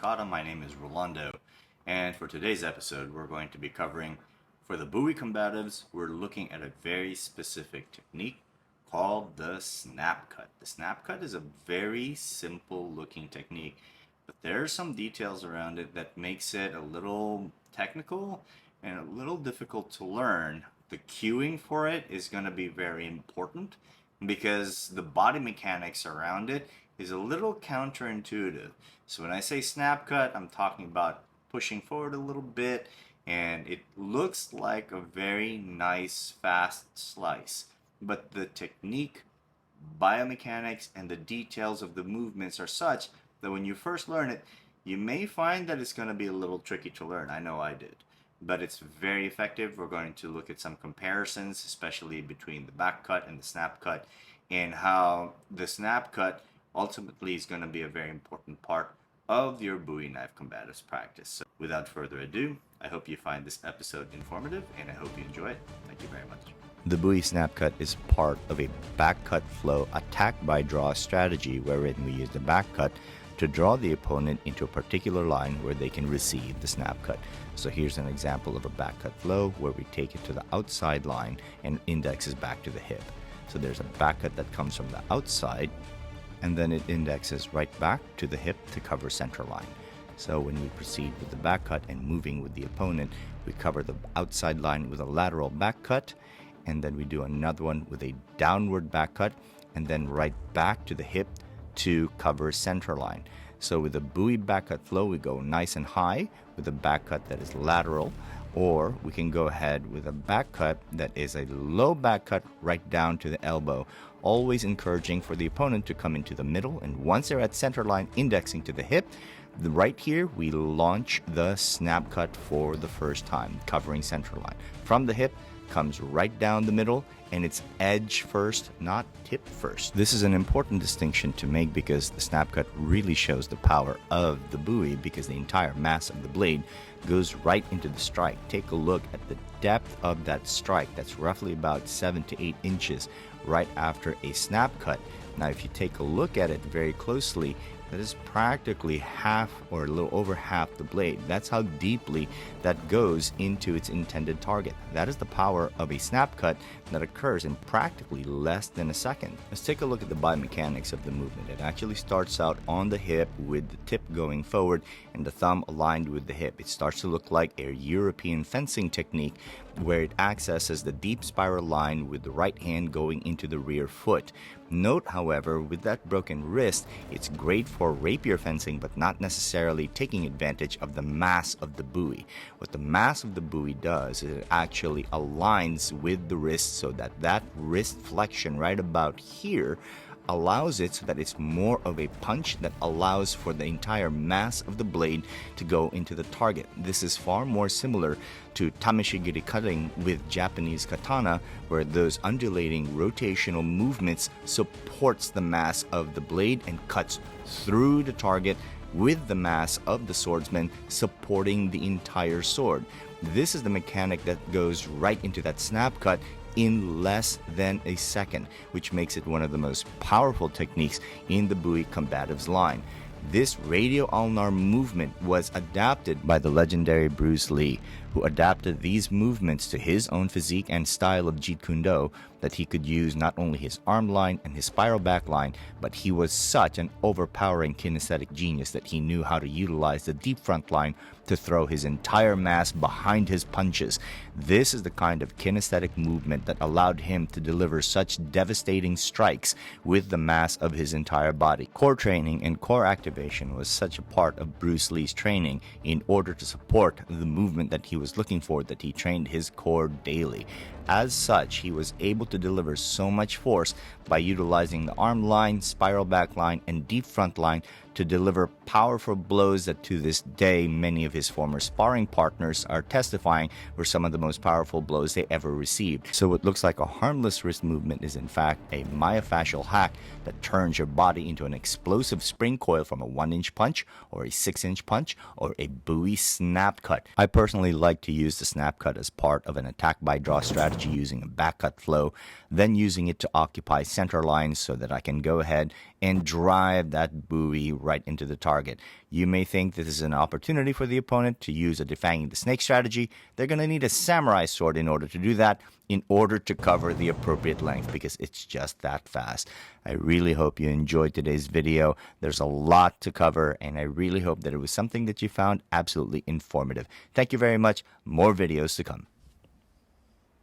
SNAPCUT. My name is Rolando, and for today's episode, we're going to be covering, for the Bowie combatives, we're looking at a very specific technique called the SNAPCUT. The SNAPCUT is a very simple looking technique, but there are some details around it that makes it a little technical and a little difficult to learn. The cueing for it is going to be very important because the body mechanics around it is a little counterintuitive. So when I say SNAPCUT, I'm talking about pushing forward a little bit, and it looks like a very nice fast slice. But the technique, biomechanics, and the details of the movements are such that when you first learn it, you may find that it's going to be a little tricky to learn. I know I did. But it's very effective. We're going to look at some comparisons, especially between the back cut and the snap cut, and how the snap cut ultimately is going to be a very important part of your Bowie knife combatives practice. So without further ado, I hope you find this episode informative, and I hope you enjoy it. Thank you very much. The Bowie SNAPCUT is part of a back cut flow attack by draw strategy wherein we use the back cut to draw the opponent into a particular line where they can receive the snap cut. So here's an example of a back cut flow where we take it to the outside line and indexes back to the hip. So there's a back cut that comes from the outside, and then it indexes right back to the hip to cover center line. So when we proceed with the back cut and moving with the opponent, we cover the outside line with a lateral back cut, and then we do another one with a downward back cut, and then right back to the hip to cover center line. So with the Bowie back cut flow, we go nice and high with a back cut that is lateral, or we can go ahead with a back cut that is a low back cut right down to the elbow, always encouraging for the opponent to come into the middle, and once they're at center line indexing to the hip, right here we launch the snap cut for the first time, covering center line. From the hip comes right down the middle, and it's edge first, not tip first. This is an important distinction to make because the snap cut really shows the power of the Bowie, because the entire mass of the blade goes right into the strike. Take a look at the depth of that strike. That's roughly about 7 to 8 inches right after a snap cut. Now if you take a look at it very closely, that is practically half or a little over half the blade. That's how deeply that goes into its intended target. That is the power of a snap cut that occurs in practically less than a second. Let's take a look at the biomechanics of the movement. It actually starts out on the hip with the tip going forward and the thumb aligned with the hip. It starts to look like a European fencing technique where it accesses the deep spiral line with the right hand going into the rear foot. Note, however, with that broken wrist, it's great for rapier fencing, but not necessarily taking advantage of the mass of the Bowie. What the mass of the Bowie does is it actually aligns with the wrist so that that wrist flexion right about here allows it so that it's more of a punch that allows for the entire mass of the blade to go into the target. This is far more similar to tameshigiri cutting with Japanese katana, where those undulating rotational movements supports the mass of the blade and cuts through the target with the mass of the swordsman supporting the entire sword. This is the mechanic that goes right into that snap cut in less than a second, which makes it one of the most powerful techniques in the Bowie combatives line. This radial ulnar movement was adapted by the legendary Bruce Lee, who adapted these movements to his own physique and style of Jeet Kune Do, that he could use not only his arm line and his spiral back line, but he was such an overpowering kinesthetic genius that he knew how to utilize the deep front line to throw his entire mass behind his punches. This is the kind of kinesthetic movement that allowed him to deliver such devastating strikes with the mass of his entire body. Core training and core activation was such a part of Bruce Lee's training in order to support the movement that he was looking for, that he trained his core daily. As such, he was able to deliver so much force by utilizing the arm line, spiral back line, and deep front line to deliver powerful blows that to this day many of his former sparring partners are testifying were some of the most powerful blows they ever received. So what looks like a harmless wrist movement is in fact a myofascial hack that turns your body into an explosive spring coil from a 1-inch punch or a 6-inch punch or a Bowie snap cut. I personally like to use the snap cut as part of an attack by draw strategy using a back cut flow, then using it to occupy center lines so that I can go ahead and drive that Bowie right into the target. You may think this is an opportunity for the opponent to use a defanging the snake strategy. They're going to need a samurai sword in order to do that, in order to cover the appropriate length, because it's just that fast. I really hope you enjoyed today's video. There's a lot to cover, and I really hope that it was something that you found absolutely informative. Thank you very much. More videos to come.